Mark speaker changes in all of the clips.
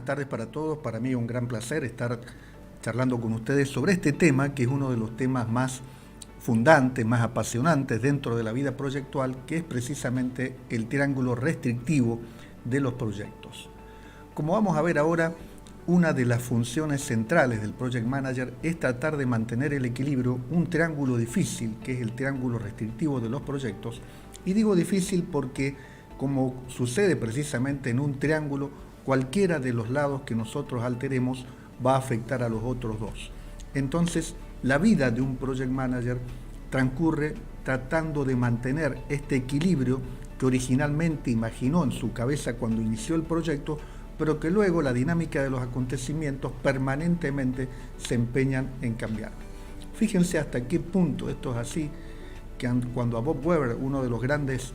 Speaker 1: tardes para todos. Para mí es un gran placer estar charlando con ustedes sobre este tema, que es uno de los temas más fundantes, más apasionantes dentro de la vida proyectual, que es precisamente el triángulo restrictivo de los proyectos. Como vamos a ver ahora, una de las funciones centrales del Project Manager es tratar de mantener el equilibrio, un triángulo difícil, que es el triángulo restrictivo de los proyectos. Y digo difícil porque, como sucede precisamente en un triángulo, cualquiera de los lados que nosotros alteremos va a afectar a los otros dos. Entonces, la vida de un Project Manager transcurre tratando de mantener este equilibrio que originalmente imaginó en su cabeza cuando inició el proyecto, pero que luego la dinámica de los acontecimientos permanentemente se empeñan en cambiar. Fíjense hasta qué punto esto es así, que cuando a Bob Weber, uno de los grandes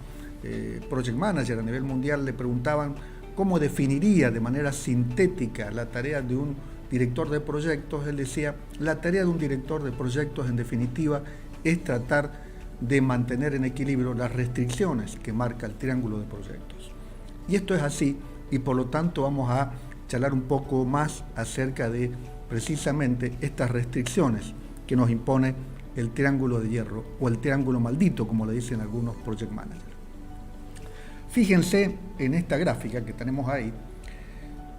Speaker 1: Project Managers a nivel mundial, le preguntaban cómo definiría de manera sintética la tarea de un director de proyectos, él decía: la tarea de un director de proyectos, en definitiva, es tratar de mantener en equilibrio las restricciones que marca el triángulo de proyectos. Y esto es así, y por lo tanto vamos a charlar un poco más acerca de precisamente estas restricciones que nos impone el triángulo de hierro, o el triángulo maldito, como le dicen algunos project managers. Fíjense en esta gráfica que tenemos ahí,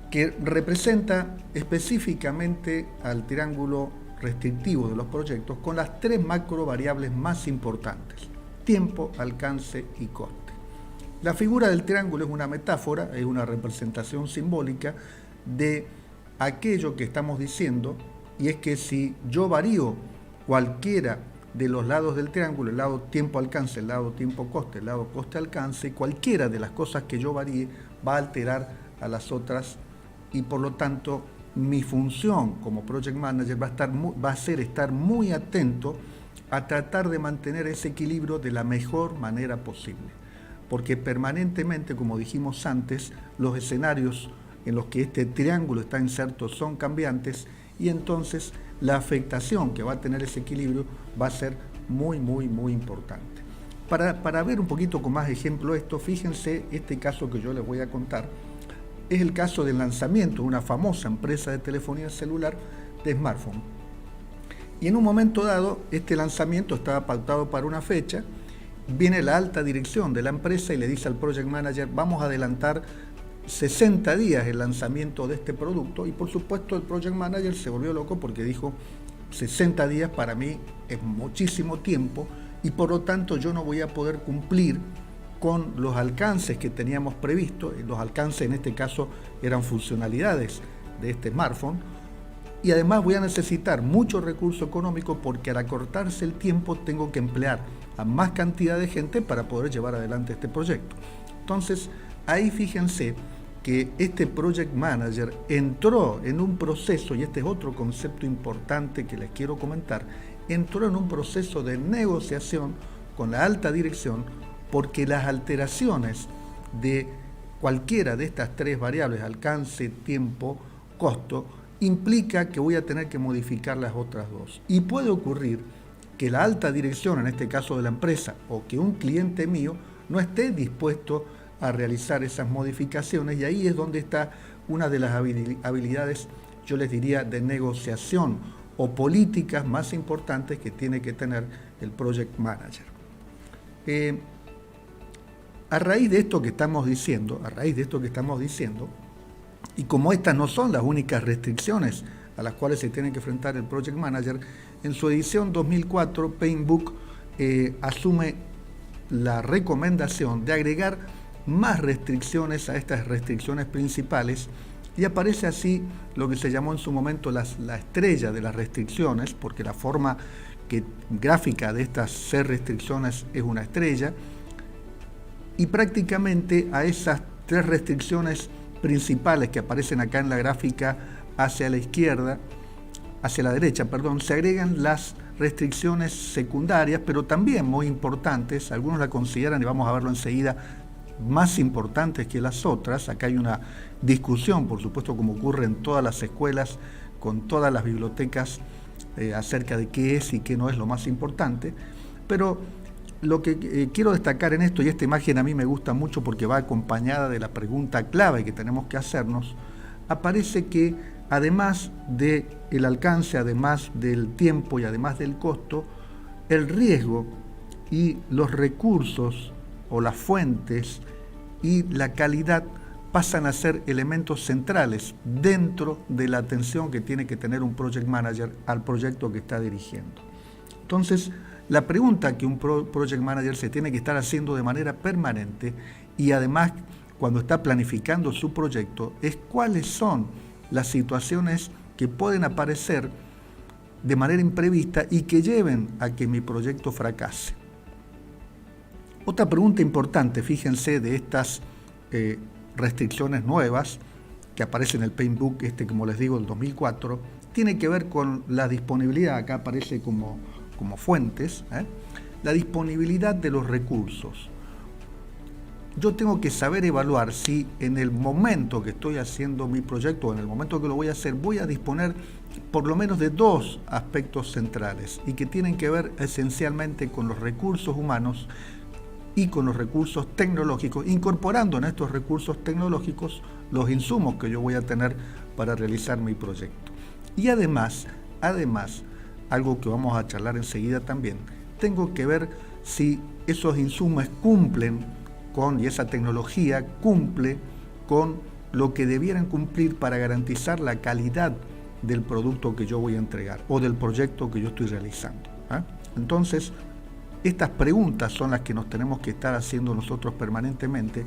Speaker 1: que representa específicamente al triángulo restrictivo de los proyectos con las tres macro variables más importantes: tiempo, alcance y coste. La figura del triángulo es una metáfora, es una representación simbólica de aquello que estamos diciendo, y es que si yo varío cualquiera de los lados del triángulo, el lado tiempo-alcance, el lado tiempo-coste, el lado coste-alcance, cualquiera de las cosas que yo varíe va a alterar a las otras, y por lo tanto mi función como Project Manager va a ser estar muy atento a tratar de mantener ese equilibrio de la mejor manera posible. Porque permanentemente, como dijimos antes, los escenarios en los que este triángulo está inserto son cambiantes, y entonces la afectación que va a tener ese equilibrio va a ser muy importante. Para ver un poquito con más ejemplo esto, fíjense este caso que yo les voy a contar. Es el caso del lanzamiento de una famosa empresa de telefonía celular de smartphone. Y en un momento dado, este lanzamiento estaba pautado para una fecha. Viene la alta dirección de la empresa y le dice al Project Manager: vamos a adelantar 60 días el lanzamiento de este producto. Y por supuesto el Project Manager se volvió loco porque dijo: 60 días para mí es muchísimo tiempo, y por lo tanto yo no voy a poder cumplir con los alcances que teníamos previsto. Los alcances en este caso eran funcionalidades de este smartphone, y además voy a necesitar mucho recurso económico porque al acortarse el tiempo tengo que emplear a más cantidad de gente para poder llevar adelante este proyecto. Entonces ahí fíjense que este Project Manager entró en un proceso, y este es otro concepto importante que les quiero comentar, entró en un proceso de negociación con la alta dirección, porque las alteraciones de cualquiera de estas tres variables, alcance, tiempo, costo, implica que voy a tener que modificar las otras dos. Y puede ocurrir que la alta dirección, en este caso de la empresa, o que un cliente mío no esté dispuesto a realizar esas modificaciones, y ahí es donde está una de las habilidades, yo les diría, de negociación o políticas más importantes que tiene que tener el Project Manager. A raíz de esto que estamos diciendo, y como estas no son las únicas restricciones a las cuales se tiene que enfrentar el Project Manager, en su edición 2004, PMBOK asume la recomendación de agregar más restricciones a estas restricciones principales, y aparece así lo que se llamó en su momento la estrella de las restricciones, porque la forma gráfica de estas 6 restricciones es una estrella, y prácticamente a esas 3 restricciones principales que aparecen acá en la gráfica hacia la derecha, se agregan las restricciones secundarias, pero también muy importantes. Algunos la consideran, y vamos a verlo enseguida, más importantes que las otras. Acá hay una discusión, por supuesto, como ocurre en todas las escuelas, con todas las bibliotecas, acerca de qué es y qué no es lo más importante. Pero lo que quiero destacar en esto, y esta imagen a mí me gusta mucho porque va acompañada de la pregunta clave que tenemos que hacernos: aparece que además del alcance, además del tiempo y además del costo, el riesgo y los recursos o las fuentes y la calidad pasan a ser elementos centrales dentro de la atención que tiene que tener un project manager al proyecto que está dirigiendo. Entonces, la pregunta que un project manager se tiene que estar haciendo de manera permanente y además cuando está planificando su proyecto es cuáles son las situaciones que pueden aparecer de manera imprevista y que lleven a que mi proyecto fracase. Otra pregunta importante, fíjense, de estas restricciones nuevas que aparecen en el Paintbook, como les digo, del 2004, tiene que ver con la disponibilidad, acá aparece como fuentes, la disponibilidad de los recursos. Yo tengo que saber evaluar si en el momento que estoy haciendo mi proyecto, o en el momento que lo voy a hacer, voy a disponer por lo menos de dos aspectos centrales y que tienen que ver esencialmente con los recursos humanos y con los recursos tecnológicos, incorporando en estos recursos tecnológicos los insumos que yo voy a tener para realizar mi proyecto. Y además, algo que vamos a charlar enseguida también, tengo que ver si esos insumos cumplen y esa tecnología cumple con lo que debieran cumplir para garantizar la calidad del producto que yo voy a entregar o del proyecto que yo estoy realizando. Entonces, estas preguntas son las que nos tenemos que estar haciendo nosotros permanentemente.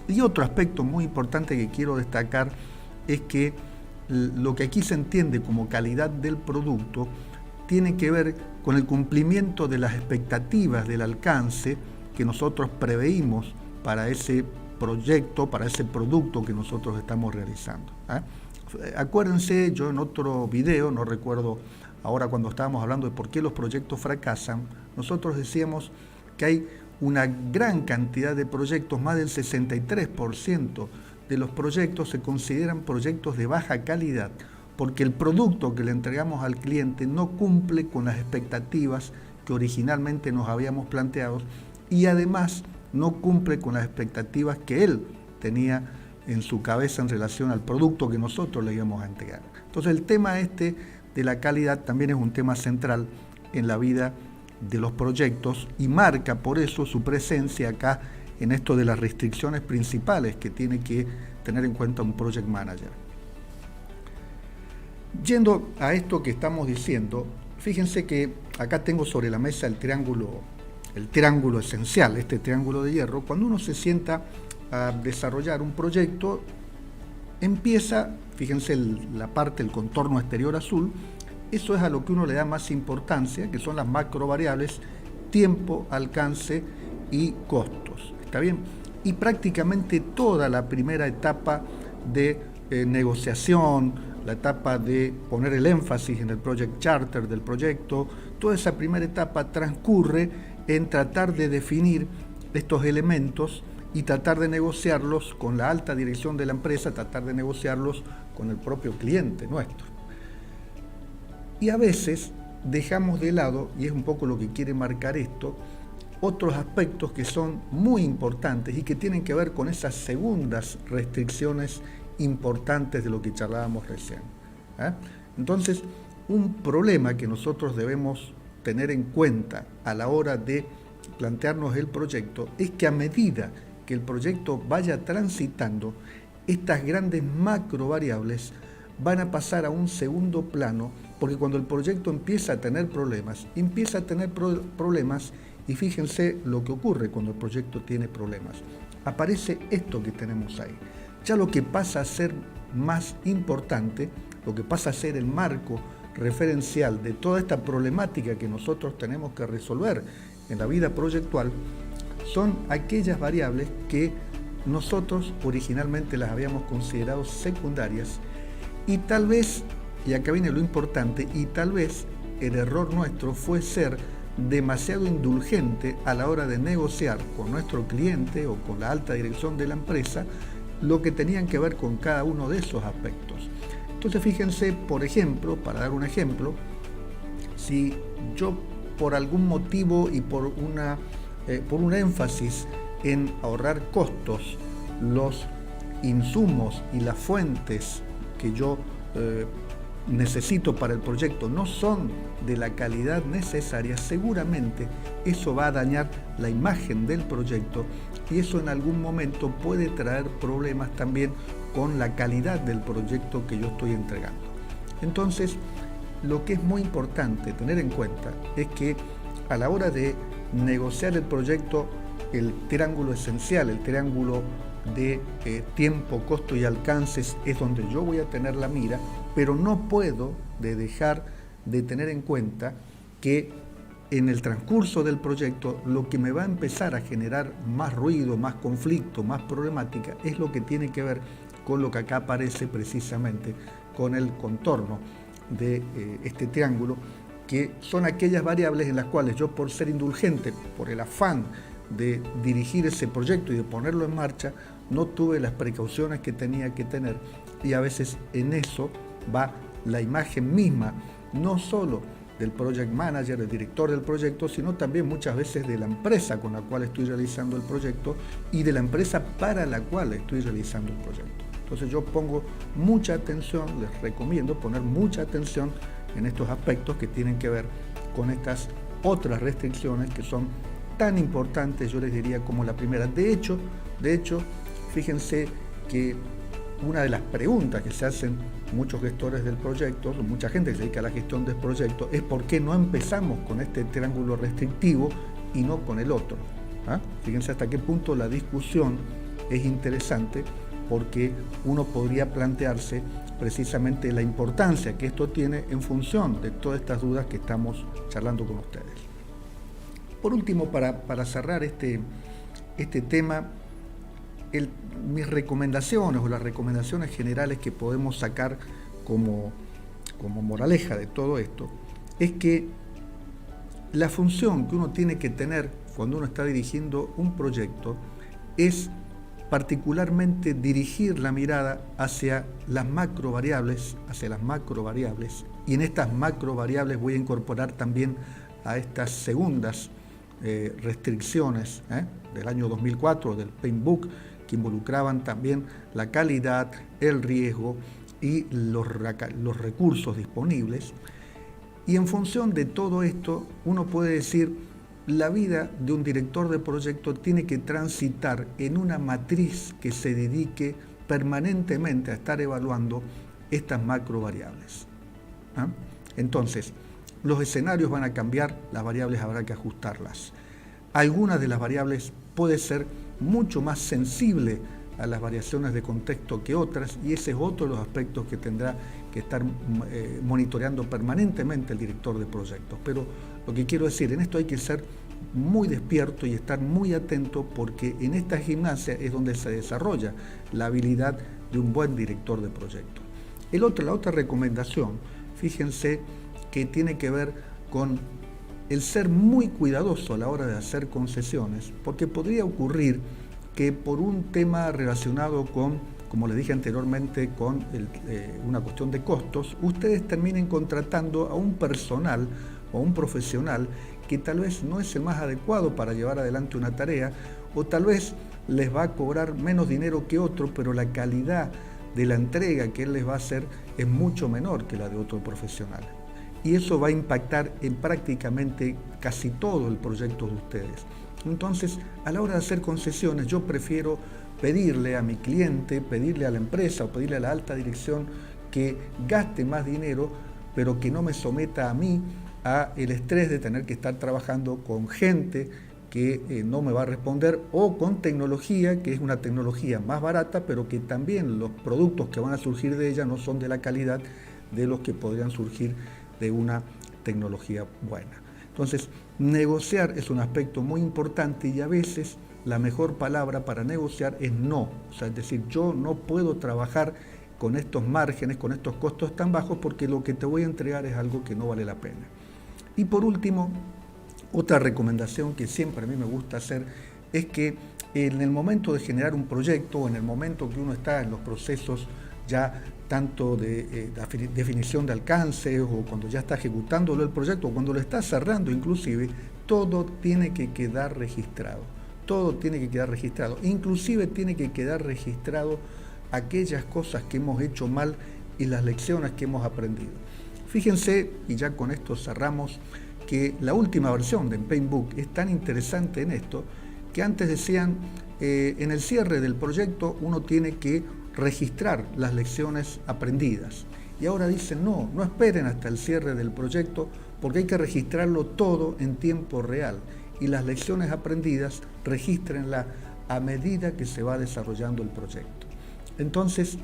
Speaker 1: Y otro aspecto muy importante que quiero destacar es que lo que aquí se entiende como calidad del producto tiene que ver con el cumplimiento de las expectativas del alcance que nosotros preveímos para ese proyecto, para ese producto que nosotros estamos realizando. Acuérdense, yo en otro video, no recuerdo ahora cuando estábamos hablando de por qué los proyectos fracasan, nosotros decíamos que hay una gran cantidad de proyectos, más del 63% de los proyectos se consideran proyectos de baja calidad, porque el producto que le entregamos al cliente no cumple con las expectativas que originalmente nos habíamos planteado y además no cumple con las expectativas que él tenía en su cabeza en relación al producto que nosotros le íbamos a entregar. Entonces el tema de la calidad también es un tema central en la vida de los proyectos y marca por eso su presencia acá en esto de las restricciones principales que tiene que tener en cuenta un project manager. Yendo a esto que estamos diciendo, fíjense que acá tengo sobre la mesa el triángulo esencial, este triángulo de hierro. Cuando uno se sienta a desarrollar un proyecto, empieza, fíjense la parte, el contorno exterior azul, eso es a lo que uno le da más importancia, que son las macro variables, tiempo, alcance y costos. ¿Está bien? Y prácticamente toda la primera etapa de negociación, la etapa de poner el énfasis en el project charter del proyecto, toda esa primera etapa transcurre en tratar de definir estos elementos y tratar de negociarlos con la alta dirección de la empresa, tratar de negociarlos con el propio cliente nuestro. Y a veces dejamos de lado, y es un poco lo que quiere marcar esto, otros aspectos que son muy importantes y que tienen que ver con esas segundas restricciones importantes de lo que charlábamos recién. Entonces, un problema que nosotros debemos tener en cuenta a la hora de plantearnos el proyecto es que a medida que el proyecto vaya transitando, estas grandes macro variables van a pasar a un segundo plano, porque cuando el proyecto empieza a tener problemas y fíjense lo que ocurre cuando el proyecto tiene problemas. Aparece esto que tenemos ahí. Ya lo que pasa a ser más importante, lo que pasa a ser el marco referencial de toda esta problemática que nosotros tenemos que resolver en la vida proyectual, son aquellas variables que nosotros originalmente las habíamos considerado secundarias y tal vez, y acá viene lo importante, y tal vez el error nuestro fue ser demasiado indulgente a la hora de negociar con nuestro cliente o con la alta dirección de la empresa lo que tenían que ver con cada uno de esos aspectos. Entonces fíjense, por ejemplo, para dar un ejemplo, si yo por algún motivo y por un énfasis en ahorrar costos, los insumos y las fuentes que yo necesito para el proyecto no son de la calidad necesaria, seguramente eso va a dañar la imagen del proyecto y eso en algún momento puede traer problemas también con la calidad del proyecto que yo estoy entregando. Entonces, lo que es muy importante tener en cuenta es que a la hora de negociar el proyecto, el triángulo esencial, el triángulo de tiempo, costo y alcances es donde yo voy a tener la mira, pero no puedo dejar de tener en cuenta que en el transcurso del proyecto lo que me va a empezar a generar más ruido, más conflicto, más problemática es lo que tiene que ver con lo que acá aparece precisamente con el contorno de este triángulo, que son aquellas variables en las cuales yo, por ser indulgente, por el afán de dirigir ese proyecto y de ponerlo en marcha, no tuve las precauciones que tenía que tener, y a veces en eso va la imagen misma, no solo del project manager, el director del proyecto, sino también muchas veces de la empresa con la cual estoy realizando el proyecto y de la empresa para la cual estoy realizando el proyecto. Entonces yo pongo mucha atención, les recomiendo poner mucha atención en estos aspectos que tienen que ver con estas otras restricciones que son tan importantes, yo les diría, como la primera. De hecho, fíjense que una de las preguntas que se hacen muchos gestores del proyecto, mucha gente que se dedica a la gestión del proyecto, es por qué no empezamos con este triángulo restrictivo y no con el otro. Fíjense hasta qué punto la discusión es interesante, porque uno podría plantearse precisamente la importancia que esto tiene en función de todas estas dudas que estamos charlando con ustedes. Por último, para cerrar este tema, mis recomendaciones o las recomendaciones generales que podemos sacar como moraleja de todo esto es que la función que uno tiene que tener cuando uno está dirigiendo un proyecto es particularmente dirigir la mirada hacia las macro variables, y en estas macro variables voy a incorporar también a estas segundas restricciones del año 2004 del Paintbook, que involucraban también la calidad, el riesgo y los recursos disponibles. Y en función de todo esto, uno puede decir, la vida de un director de proyecto tiene que transitar en una matriz que se dedique permanentemente a estar evaluando estas macro variables. Entonces, los escenarios van a cambiar, las variables habrá que ajustarlas. Algunas de las variables puede ser mucho más sensible a las variaciones de contexto que otras, y ese es otro de los aspectos que tendrá que estar monitoreando permanentemente el director de proyectos. Pero lo que quiero decir, en esto hay que ser muy despierto y estar muy atento, porque en esta gimnasia es donde se desarrolla la habilidad de un buen director de proyectos. La otra recomendación, fíjense, que tiene que ver con el ser muy cuidadoso a la hora de hacer concesiones, porque podría ocurrir que por un tema relacionado con, como les dije anteriormente, con una cuestión de costos, ustedes terminen contratando a un personal o un profesional que tal vez no es el más adecuado para llevar adelante una tarea, o tal vez les va a cobrar menos dinero que otro, pero la calidad de la entrega que él les va a hacer es mucho menor que la de otro profesional. Y eso va a impactar en prácticamente casi todo el proyecto de ustedes. Entonces, a la hora de hacer concesiones, yo prefiero pedirle a mi cliente, pedirle a la empresa o pedirle a la alta dirección que gaste más dinero, pero que no me someta a mí a el estrés de tener que estar trabajando con gente que no me va a responder, o con tecnología que es una tecnología más barata, pero que también los productos que van a surgir de ella no son de la calidad de los que podrían surgir de una tecnología buena. Entonces, negociar es un aspecto muy importante, y a veces la mejor palabra para negociar es no. O sea, es decir, yo no puedo trabajar con estos márgenes, con estos costos tan bajos, porque lo que te voy a entregar es algo que no vale la pena. Y por último, otra recomendación que siempre a mí me gusta hacer es que en el momento de generar un proyecto, o en el momento que uno está en los procesos ya tanto de definición de alcance, o cuando ya está ejecutándolo el proyecto, o cuando lo está cerrando inclusive, todo tiene que quedar registrado. Todo tiene que quedar registrado. Inclusive tiene que quedar registrado aquellas cosas que hemos hecho mal y las lecciones que hemos aprendido. Fíjense, y ya con esto cerramos, que la última versión de Paintbook es tan interesante en esto, que antes decían, en el cierre del proyecto uno tiene que registrar las lecciones aprendidas. Y ahora dicen, no esperen hasta el cierre del proyecto, porque hay que registrarlo todo en tiempo real. Y las lecciones aprendidas, regístrenlas a medida que se va desarrollando el proyecto. Entonces,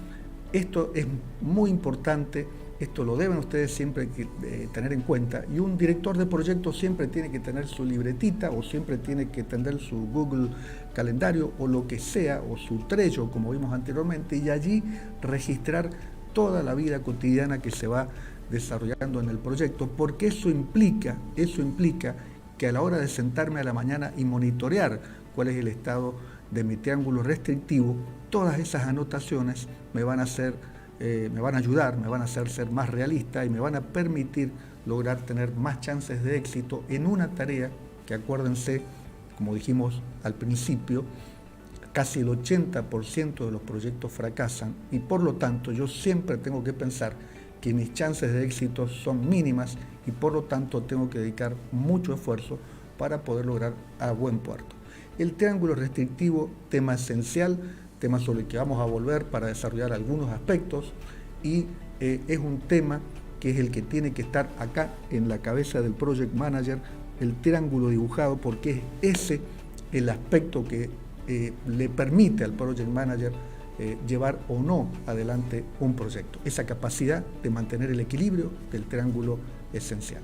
Speaker 1: esto es muy importante, esto lo deben ustedes siempre tener en cuenta, y un director de proyecto siempre tiene que tener su libretita o siempre tiene que tener su Google Calendario o lo que sea, o su Trello, como vimos anteriormente, y allí registrar toda la vida cotidiana que se va desarrollando en el proyecto, porque eso implica que a la hora de sentarme a la mañana y monitorear cuál es el estado de mi triángulo restrictivo, todas esas anotaciones me van a ayudar, me van a hacer ser más realista y me van a permitir lograr tener más chances de éxito en una tarea que, acuérdense, como dijimos al principio, casi el 80% de los proyectos fracasan, y por lo tanto yo siempre tengo que pensar que mis chances de éxito son mínimas y por lo tanto tengo que dedicar mucho esfuerzo para poder lograr a buen puerto. El triángulo restrictivo, tema esencial, tema sobre el que vamos a volver para desarrollar algunos aspectos, y es un tema que es el que tiene que estar acá en la cabeza del Project Manager, el triángulo dibujado, porque es ese el aspecto que le permite al Project Manager llevar o no adelante un proyecto, esa capacidad de mantener el equilibrio del triángulo esencial.